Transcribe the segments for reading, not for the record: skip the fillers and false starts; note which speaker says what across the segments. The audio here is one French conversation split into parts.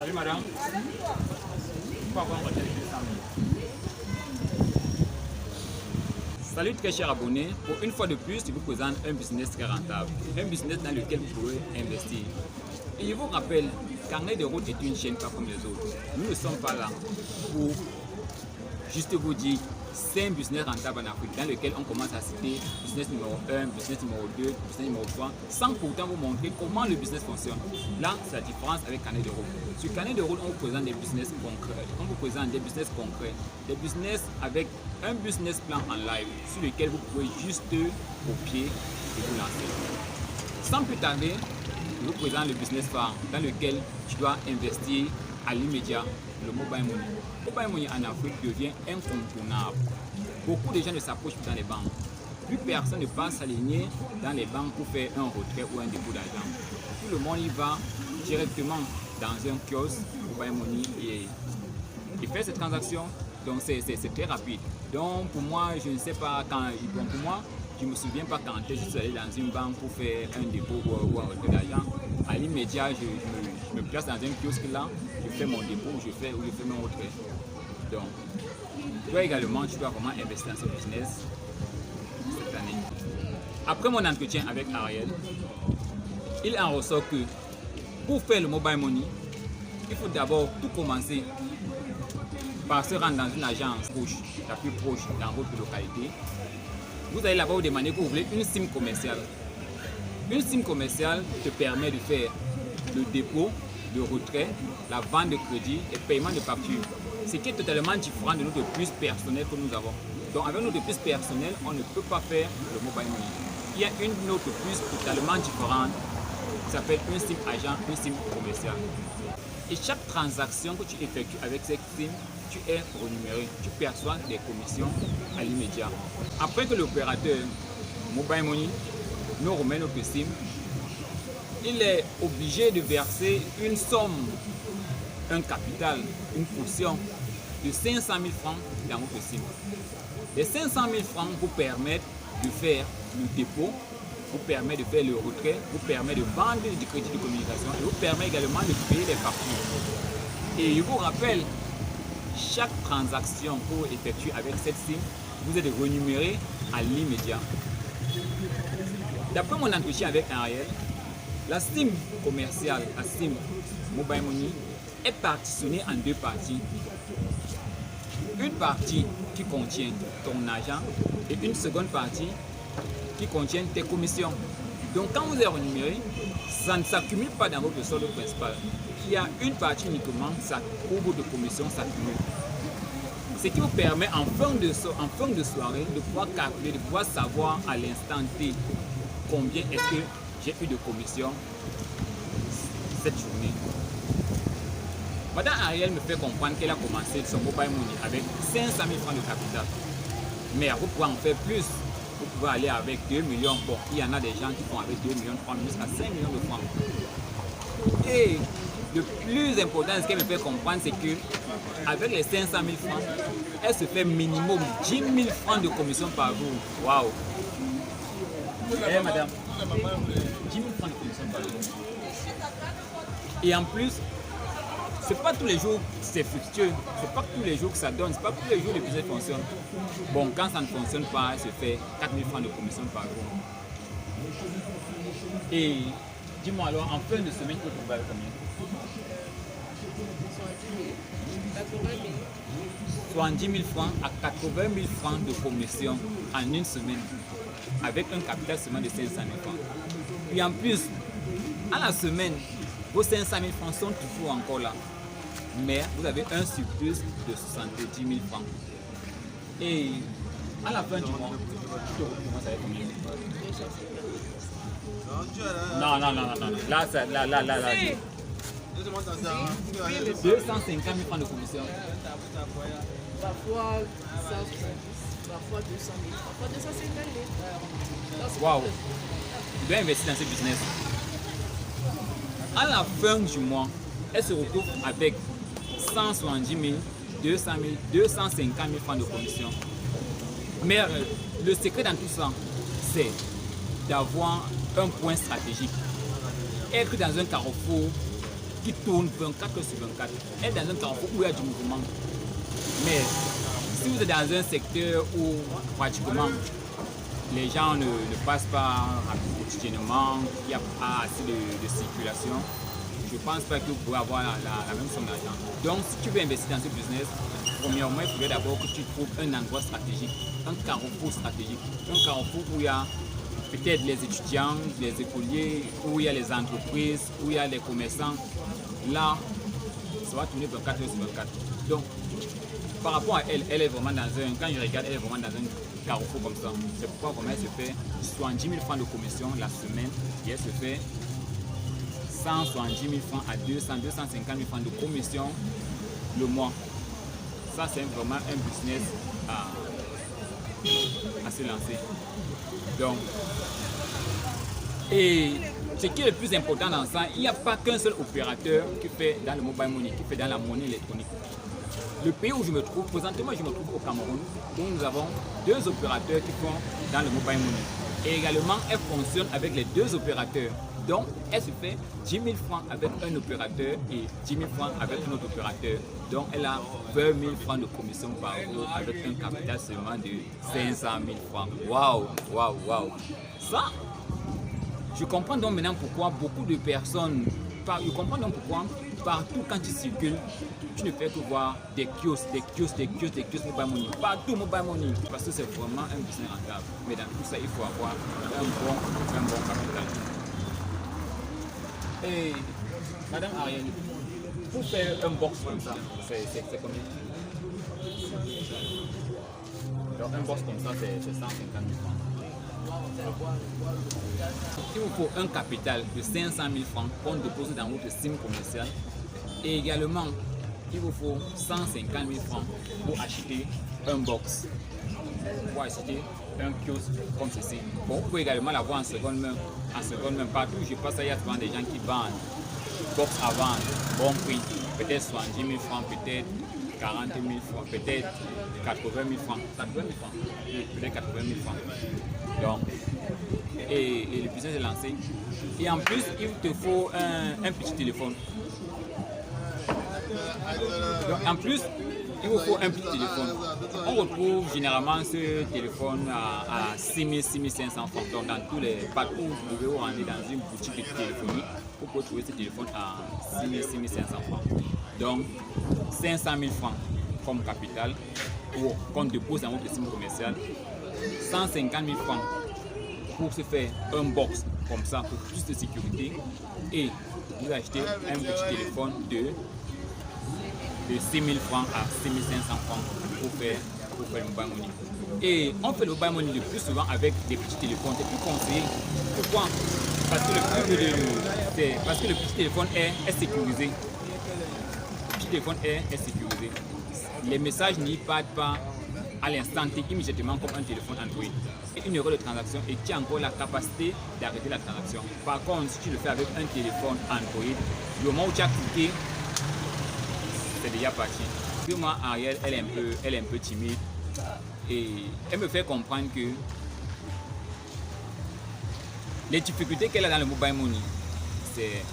Speaker 1: Salut madame. Pourquoi avoir un retrait de 200 000? Salut très chers abonnés. Pour une fois de plus, je vous présente un business très rentable. Un business dans lequel vous pouvez investir. Et je vous rappelle, Carnet de route est une chaîne pas comme les autres. Nous ne sommes pas là pour juste vous dire 5 business rentables en Afrique dans lequel on commence à citer business numéro 1, business numéro 2, business numéro 3 sans pourtant vous montrer comment le business fonctionne. Là, c'est la différence avec Carnet de route. Sur Carnet de route, on vous présente des business concrets. On vous présente des business concrets, des business avec un business plan en live sur lequel vous pouvez juste copier et vous lancer. Sans plus tarder, je vous présente le business phare dans lequel tu dois investir à l'immédiat, le mobile money. Le mobile money en Afrique devient incontournable. Beaucoup de gens ne s'approchent plus dans les banques. Plus personne ne passe s'aligner dans les banques pour faire un retrait ou un dépôt d'argent. Tout le monde y va directement dans un kiosque mobile money et fait cette transaction. Donc c'est très rapide. Donc pour moi, je ne sais pas quand. Donc pour moi, je ne me souviens pas quand je suis allé dans une banque pour faire un dépôt ou un retrait d'argent. À l'immédiat, je me place dans un kiosque là, je fais mon dépôt, je fais mon retrait. Donc, toi également, tu dois vraiment investir dans ce business cette année. Après mon entretien avec Ariel, il en ressort que pour faire le mobile money, il faut d'abord tout commencer par se rendre dans une agence proche, la plus proche dans votre localité. Vous allez là-bas vous demander que vous voulez une SIM commerciale. Une SIM commerciale te permet de faire le dépôt, le retrait, la vente de crédit et le paiement de factures. Ce qui est totalement différent de notre puce personnelle que nous avons. Donc avec notre puce personnelle, on ne peut pas faire le mobile money. Il y a une autre puce totalement différente qui s'appelle une SIM agent, une SIM commerciale. Et chaque transaction que tu effectues avec cette SIM, tu es rémunéré, tu perçois des commissions à l'immédiat. Après que l'opérateur Mobile Money nous remet notre SIM, il est obligé de verser une somme, un capital, une caution de 500 000 francs dans votre SIM. Les 500 000 francs vous permettent de faire le dépôt, vous permet de faire le retrait, vous permet de vendre du crédit de communication et vous permet également de payer les factures. Et je vous rappelle, chaque transaction que vous effectuez avec cette SIM, vous êtes rémunéré à l'immédiat. D'après mon entretien avec Ariel, la SIM commerciale, la SIM Mobile Money, est partitionnée en deux parties. Une partie qui contient ton argent et une seconde partie qui contient tes commissions. Donc quand vous êtes rémunéré, ça ne s'accumule pas dans votre solde principal. Il y a une partie uniquement, ça couvre de commissions s'accumule. Ce qui vous permet en fin de soirée de pouvoir calculer, de pouvoir savoir à l'instant T combien est-ce que j'ai eu de commissions cette journée. Madame Ariel me fait comprendre qu'elle a commencé son mobile money avec 500 000 francs de capital. Mais vous pouvez en faire plus. Vous pouvez aller avec 2 millions. Bon, il y en a des gens qui font avec 2 millions, 3 millions, jusqu'à 5 millions de francs. Et le plus important, ce qu'elle me fait comprendre, c'est que avec les 500 000 francs, elle se fait minimum 10 000 francs de commission par jour. Waouh! Eh madame, 10 000 francs de commission par jour. Et en plus, c'est pas tous les jours que c'est fructueux, c'est pas tous les jours que ça donne, c'est pas tous les jours que le business fonctionne. Bon, quand ça ne fonctionne pas, elle se fait 4 000 francs de commission par jour. Et dis-moi alors, en fin de semaine, tu peux trouver combien? 70 000 francs à 80 000 francs de commission en une semaine, avec un capital seulement de 500 000 francs. Et en plus, à la semaine, vos 500 000 francs sont toujours encore là. Mais vous avez un surplus de 70 000 francs. Et à la fin du mois, tu commences avec combien? Non. Là. 250 000 francs de commission.
Speaker 2: Parfois 130, parfois 200 000, parfois 250 000.
Speaker 1: Waouh! Tu dois investir dans ce business. À la fin du mois, elle se retrouve avec 170 000, 200 000, 250 000 francs de commission. Mais le secret dans tout ça, c'est d'avoir un point stratégique. Être dans un carrefour qui tourne 24 heures sur 24. Être dans un carrefour où il y a du mouvement. Mais si vous êtes dans un secteur où pratiquement les gens ne passent pas quotidiennement, il n'y a pas assez de circulation, je ne pense pas que vous pouvez avoir la même somme d'argent. Donc si tu veux investir dans ce business, premièrement, il faudrait d'abord que tu trouves un endroit stratégique, un carrefour stratégique, un carrefour où il y a peut-être les étudiants, les écoliers, où il y a les entreprises, où il y a les commerçants. Là, ça va tourner 24 heures sur 24. Donc, par rapport à elle, elle est vraiment dans un, quand je regarde, elle est vraiment dans un carrefour comme ça. C'est pourquoi vraiment elle se fait 70 000 francs de commission la semaine et elle se fait 170 000 francs à 200, 250 000 francs de commission le mois. Ça, c'est vraiment un business à se lancer. Donc, et ce qui est le plus important dans ça, il n'y a pas qu'un seul opérateur qui fait dans le mobile money, qui fait dans la monnaie électronique. Le pays où je me trouve, présentement je me trouve au Cameroun, donc nous avons 2 opérateurs qui font dans le mobile money. Et également, elle fonctionne avec les 2 opérateurs. Donc, elle se fait 10 000 francs avec un opérateur et 10 000 francs avec un autre opérateur. Donc, elle a 20 000 francs de commission par jour avec un capital seulement de 500 000 francs. Waouh, waouh, waouh. Ça, je comprends donc maintenant pourquoi beaucoup de personnes, je comprends donc pourquoi partout quand tu circules, tu ne fais que voir des kiosques mobile money. Partout mobile money, parce que c'est vraiment un business rentable. Mais dans tout ça, il faut avoir un bon capital. Et Madame Ariel, pour faire un box comme ça, c'est combien? Alors un box comme ça, c'est 150 000 francs. Il vous faut un capital de 500 000 francs qu'on dépose dans votre SIM commercial. Et également, il vous faut 150 000 francs pour acheter un box. Pour acheter un kiosque comme ceci. Bon, vous pouvez également l'avoir en seconde main. En seconde main, partout où je passe, il y a souvent des gens qui vendent box à vendre, bon prix, peut-être 70 000 francs, peut-être 40 000 francs, peut-être 80 000 francs. 80 000 francs, peut-être 80 000 francs. Donc, et le business est lancé. Et en plus, il te faut un petit téléphone. Donc, en plus, il vous faut un petit téléphone. On retrouve généralement ce téléphone à 6 000, 6 500 francs. Donc, dans tous les parcours, vous pouvez vous rendre dans une boutique de téléphonie. Vous pouvez trouver ce téléphone à 6 000, 6 500 francs. Donc, 500 000 francs comme capital pour qu'on dépose dans votre SIM commercial. 150 000 francs pour se faire un box comme ça pour plus de sécurité. Et vous achetez un petit téléphone de 6 000 francs à 6 500 francs pour faire le mobile money. Et on fait le mobile money le plus souvent avec des petits téléphones. C'est plus conseillé. Pourquoi? Parce que le petit téléphone est sécurisé. Le petit téléphone est sécurisé. Les messages n'y partent pas à l'instant T, immédiatement comme un téléphone Android. Et une erreur de transaction et tu as encore la capacité d'arrêter la transaction. Par contre, si tu le fais avec un téléphone Android, le moment où tu as cliqué, c'est déjà parti. Puis moi, Ariel, elle est un peu timide et elle me fait comprendre que les difficultés qu'elle a dans le mobile money, c'est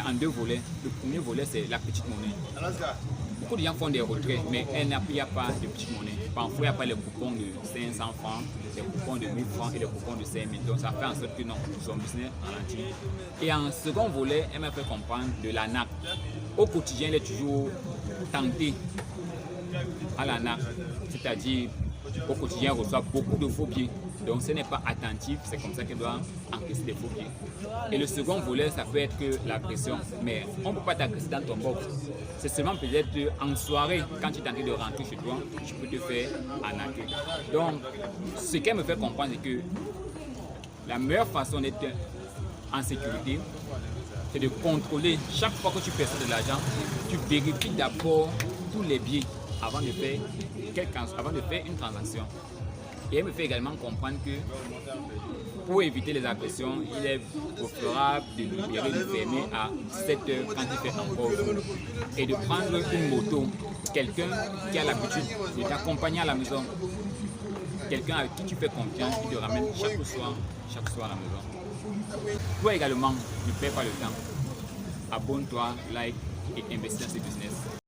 Speaker 1: en 2 volets. Le premier volet, c'est la petite monnaie. Beaucoup de gens font des retraits, mais il n'y a pas de petite monnaie. Parfois, il n'y a pas les coupons de 500 francs, les coupons de 1000 francs et les coupons de 5000. Donc, ça fait en sorte que non, son business ralentit. Et en second volet, elle m'a fait comprendre de l'arnaque. Au quotidien, elle est toujours tentée à l'arnaque. C'est-à-dire, au quotidien, elle reçoit beaucoup de faux billets. Donc, ce n'est pas attentif, c'est comme ça qu'elle doit encaisser des faux billets. Et le second volet, ça peut être que l'agression. Mais on ne peut pas t'agresser dans ton box. C'est seulement peut-être en soirée, quand tu es en train de rentrer chez toi, tu peux te faire arnaquer. Donc, ce qu'elle me fait comprendre, c'est que la meilleure façon d'être en sécurité, c'est de contrôler chaque fois que tu perçois de l'argent, tu vérifies d'abord tous les billets avant de faire une transaction. Et elle me fait également comprendre que pour éviter les agressions, il est préférable de libérer le fermier à 7 heures quand il fait encore jour. Et de prendre une moto, quelqu'un qui a l'habitude de t'accompagner à la maison, quelqu'un avec qui tu fais confiance, qui te ramène chaque soir à la maison. Toi également, ne perds pas le temps. abonne-toi, like et investis dans ce business.